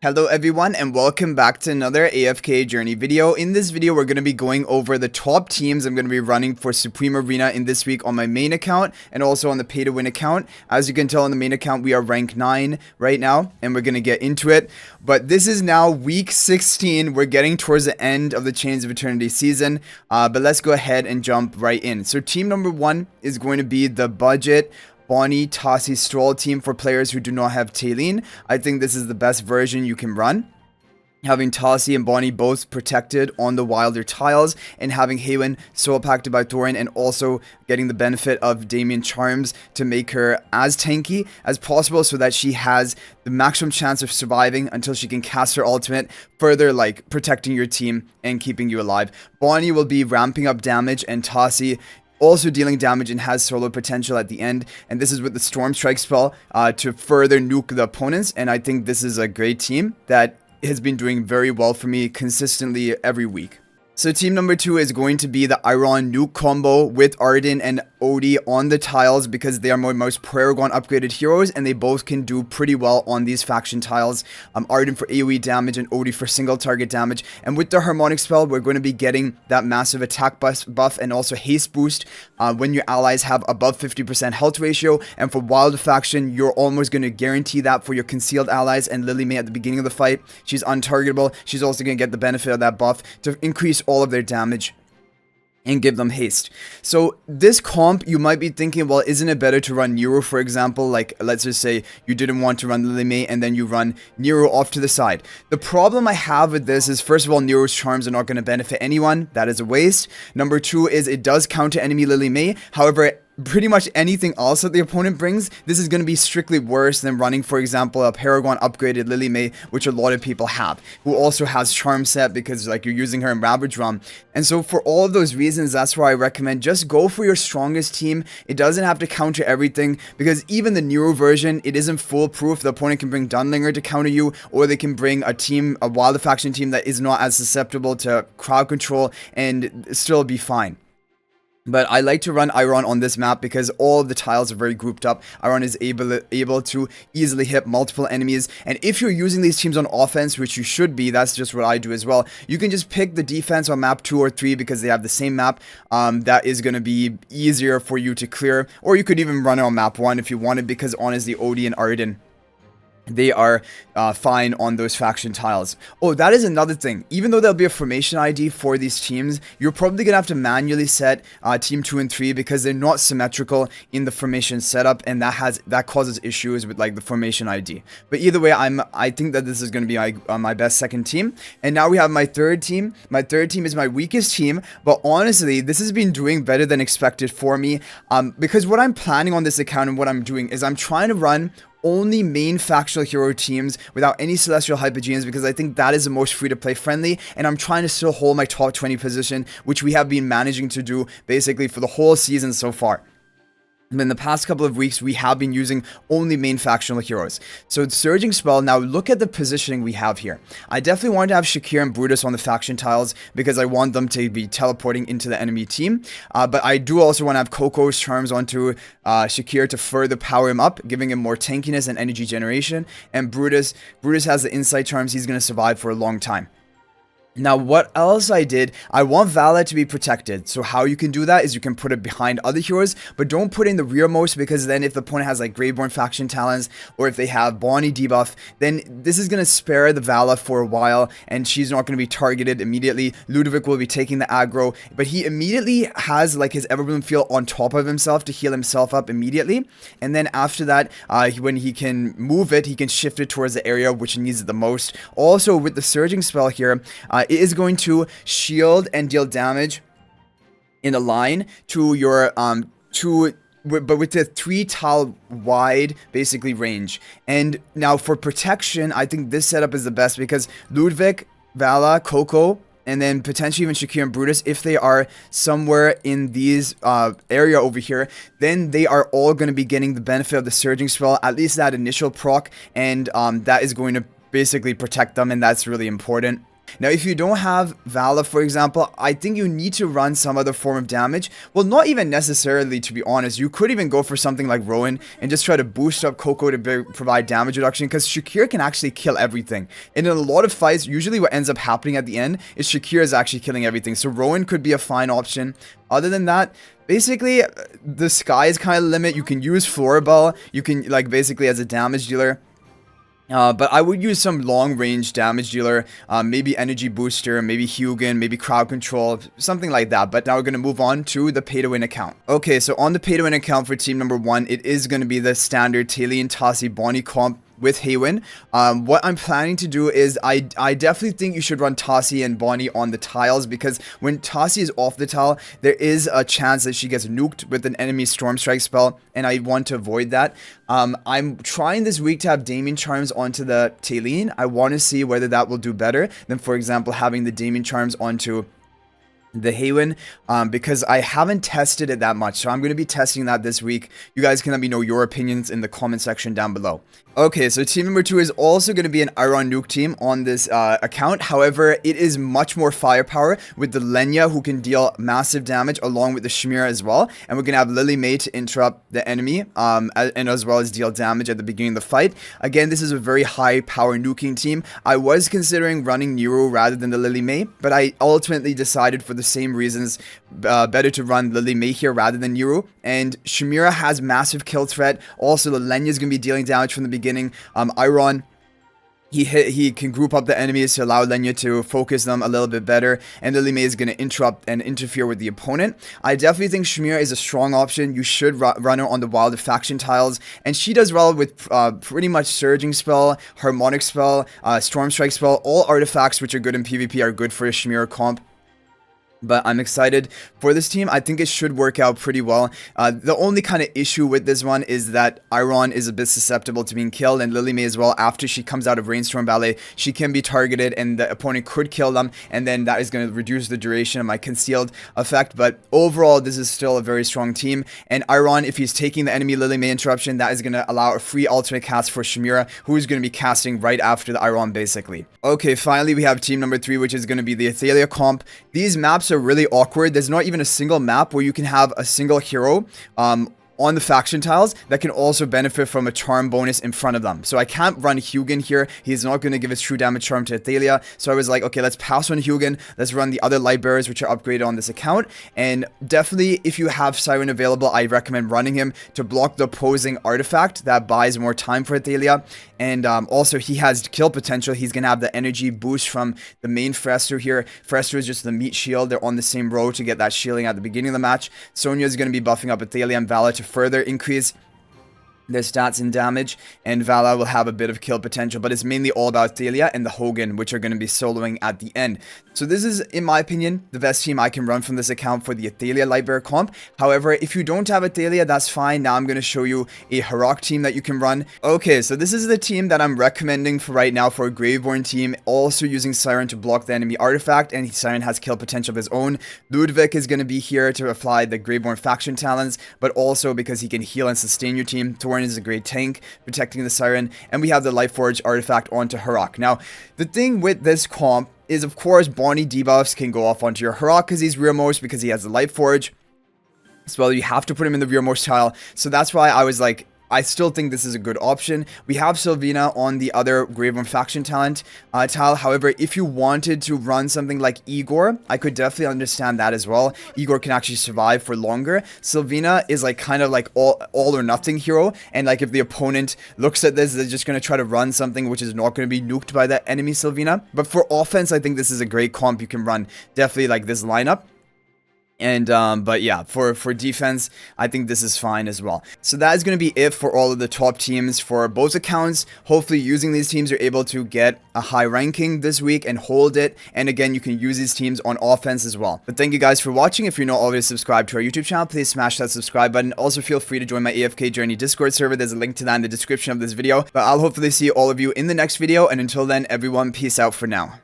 Hello everyone and welcome back to another AFK Journey video. In this video we're going to be going over the top teams I'm going to be running for Supreme Arena in this week on my main account and also on the pay to win account. As you can tell on the main account we are rank 9 right now and we're going to get into it. But this is now week 16. We're getting towards the end of the Chains of Eternity season. But let's go ahead and jump right in. So team number 1 is going to be the budget Bonnie, Tassi, Stroll team for players who do not have Tailene. I think this is the best version you can run. Having Tassi and Bonnie both protected on the wilder tiles, and having Haven soul pacted by Thorin, and also getting the benefit of Damien Charms to make her as tanky as possible so that she has the maximum chance of surviving until she can cast her ultimate, further like protecting your team and keeping you alive. Bonnie will be ramping up damage, and Tassi also dealing damage and has solo potential at the end, and this is with the Storm Strike spell to further nuke the opponents. And I think this is a great team that has been doing very well for me consistently every week. So team number 2 is going to be the Iron Nuke combo with Arden and Odie on the tiles, because they are my most Paragon upgraded heroes and they both can do pretty well on these faction tiles. Arden for AoE damage and Odie for single target damage. And with the Harmonic spell we're going to be getting that massive attack buff and also haste boost when your allies have above 50% health ratio. And for Wild faction you're almost going to guarantee that for your concealed allies. And Lily May at the beginning of the fight, she's untargetable. She's also going to get the benefit of that buff to increase all of their damage and give them haste. So this comp, you might be thinking, well, isn't it better to run Nero, for example? Like, let's just say you didn't want to run Lily May and then you run Nero off to the side. The problem I have with this is, first of all, Nero's charms are not going to benefit anyone. That is a waste. Number 2 is it does counter enemy Lily May. However, pretty much anything else that the opponent brings, this is going to be strictly worse than running, for example, a Paragon upgraded Lily May, which a lot of people have, who also has charm set because like you're using her in Ravage Realm. And so for all of those reasons, that's why I recommend just go for your strongest team. It doesn't have to counter everything, because even the Nero version, it isn't foolproof. The opponent can bring Dunlinger to counter you, or they can bring a team, a Wild faction team that is not as susceptible to crowd control and still be fine. But I like to run Iron on this map because all of the tiles are very grouped up. Iron is able to easily hit multiple enemies. And if you're using these teams on offense, which you should be, that's just what I do as well, you can just pick the defense on map 2 or 3 because they have the same map. That is going to be easier for you to clear. Or you could even run it on map 1 if you wanted, because honestly, Odie and Arden, they are fine on those faction tiles. Oh, that is another thing. Even though there'll be a formation ID for these teams, you're probably going to have to manually set team 2 and 3 because they're not symmetrical in the formation setup, and that causes issues with like the formation ID. But either way, I think that this is going to be my best second team. And now we have my third team. My third team is my weakest team, but honestly, this has been doing better than expected for me, because what I'm planning on this account and what I'm doing is I'm trying to run only main factional hero teams without any celestial hypogeans, because I think that is the most free to play friendly, and I'm trying to still hold my top 20 position, which we have been managing to do basically for the whole season so far. In the past couple of weeks, we have been using only main factional heroes. So the Surging Spell, now look at the positioning we have here. I definitely wanted to have Shakir and Brutus on the faction tiles because I want them to be teleporting into the enemy team. But I do also want to have Coco's charms onto Shakir to further power him up, giving him more tankiness and energy generation. And Brutus has the insight charms. He's going to survive for a long time. Now, what else I did, I want Vala to be protected. So how you can do that is you can put it behind other heroes, but don't put it in the rearmost, because then if the opponent has like Graveborn faction talents, or if they have Bonnie debuff, then this is going to spare the Vala for a while, and she's not going to be targeted immediately. Ludovic will be taking the aggro, but he immediately has like his Everbloom field on top of himself to heal himself up immediately. And then after that, when he can move it, he can shift it towards the area which needs it the most. Also, with the Surging Spell here, it is going to shield and deal damage in a line to your but with the 3 tile wide basically range. And now for protection, I think this setup is the best, because Ludwig, Vala, Coco, and then potentially even Shakir and Brutus, if they are somewhere in these area over here, then they are all going to be getting the benefit of the Surging Spell, at least that initial proc, and that is going to basically protect them, and that's really important. Now, if you don't have Vala, for example, I think you need to run some other form of damage. Well, not even necessarily, to be honest. You could even go for something like Rowan and just try to boost up Coco to provide damage reduction, because Shakir can actually kill everything. And in a lot of fights, usually what ends up happening at the end is Shakir is actually killing everything. So Rowan could be a fine option. Other than that, basically, the sky is kind of the limit. You can use Floribel. You can, like, basically as a damage dealer. But I would use some long-range damage dealer, maybe energy booster, maybe Hugin, maybe crowd control, something like that. But now we're going to move on to the pay-to-win account. Okay, so on the pay-to-win account for team number 1, it is going to be the standard Talion, Tassi, Bonnie comp with Haywin. What I'm planning to do is I definitely think you should run Tassi and Bonnie on the tiles, because when Tassi is off the tile, there is a chance that she gets nuked with an enemy Storm Strike spell, and I want to avoid that. I'm trying this week to have Damien Charms onto the Talion. I want to see whether that will do better than, for example, having the Damien Charms onto the Haywin, because I haven't tested it that much. So I'm going to be testing that this week. You guys can let me know your opinions in the comment section down below. Okay, so team number 2 is also going to be an Iron Nuke team on this account. However, it is much more firepower with the Lenya, who can deal massive damage, along with the Shmira as well. And we're going to have Lily May to interrupt the enemy, and as well as deal damage at the beginning of the fight. Again, this is a very high power nuking team. I was considering running Nero rather than the Lily May, but I ultimately decided, for the same reasons, better to run Lily May here rather than Nero. And Shmira has massive kill threat. Also, the Lenya is going to be dealing damage from the beginning. Iron, he can group up the enemies to allow Lenya to focus them a little bit better, and Lily May is going to interrupt and interfere with the opponent. I definitely think Shmira is a strong option. You should run her on the Wilder faction tiles, and she does well with pretty much Surging spell, Harmonic spell, Storm Strike spell. All artifacts which are good in PvP are good for a Shmira comp. But I'm excited for this team. I think it should work out pretty well. The only kind of issue with this one is that Iron is a bit susceptible to being killed, and Lily May as well. After she comes out of Rainstorm Ballet, she can be targeted, and the opponent could kill them, and then that is going to reduce the duration of my concealed effect. But overall, this is still a very strong team. And Iron, if he's taking the enemy Lily May interruption, that is going to allow a free alternate cast for Shmira, who is going to be casting right after the Iron, basically. Okay, finally, we have team number 3, which is going to be the Athalia comp. These maps are really awkward. There's not even a single map where you can have a single hero on the faction tiles that can also benefit from a charm bonus in front of them. So I can't run Hugin here. He's not going to give his true damage charm to Athalia. So I was like, okay, let's pass on Hugin. Let's run the other light bearers, which are upgraded on this account. And definitely, if you have Siren available, I recommend running him to block the opposing artifact. That buys more time for Athalia. And also, he has kill potential. He's going to have the energy boost from the main Frester here. Frester is just the meat shield. They're on the same row to get that shielding at the beginning of the match. Sonya is going to be buffing up Athalia and Vala to further increase their stats and damage, and Vala will have a bit of kill potential, but it's mainly all about Thalia and the Hogan, which are going to be soloing at the end. So this is, in my opinion, the best team I can run from this account for the Athalia Lightbearer comp. However, if you don't have Athalia, that's fine. Now I'm going to show you a Harak team that you can run. Okay, so this is the team that I'm recommending for right now for a Graveborn team, also using Siren to block the enemy artifact, and Siren has kill potential of his own. Ludwig is going to be here to apply the Graveborn faction talents, but also because he can heal and sustain your team. Torn is a great tank, protecting the Siren, and we have the Lightforge artifact onto Harak. Now, the thing with this comp is, of course, Bonnie debuffs can go off onto your Harak because he's rearmost, because he has the Lightforge. As well, you have to put him in the rearmost tile, so that's why I was like, I still think this is a good option. We have Sylvina on the other Graveborn faction talent tile. However, if you wanted to run something like Igor, I could definitely understand that as well. Igor can actually survive for longer. Sylvina is like kind of like all or nothing hero, and like if the opponent looks at this, they're just going to try to run something which is not going to be nuked by that enemy Sylvina. But for offense, I think this is a great comp. You can run definitely like this lineup. And but yeah, for defense, I think this is fine as well. So that is going to be it for all of the top teams for both accounts. Hopefully using these teams, you're able to get a high ranking this week and hold it. And again, you can use these teams on offense as well. But thank you guys for watching. If you're not already subscribed to our YouTube channel, please smash that subscribe button. Also, feel free to join my AFK Journey Discord server. There's a link to that in the description of this video. But I'll hopefully see all of you in the next video. And until then, everyone, peace out for now.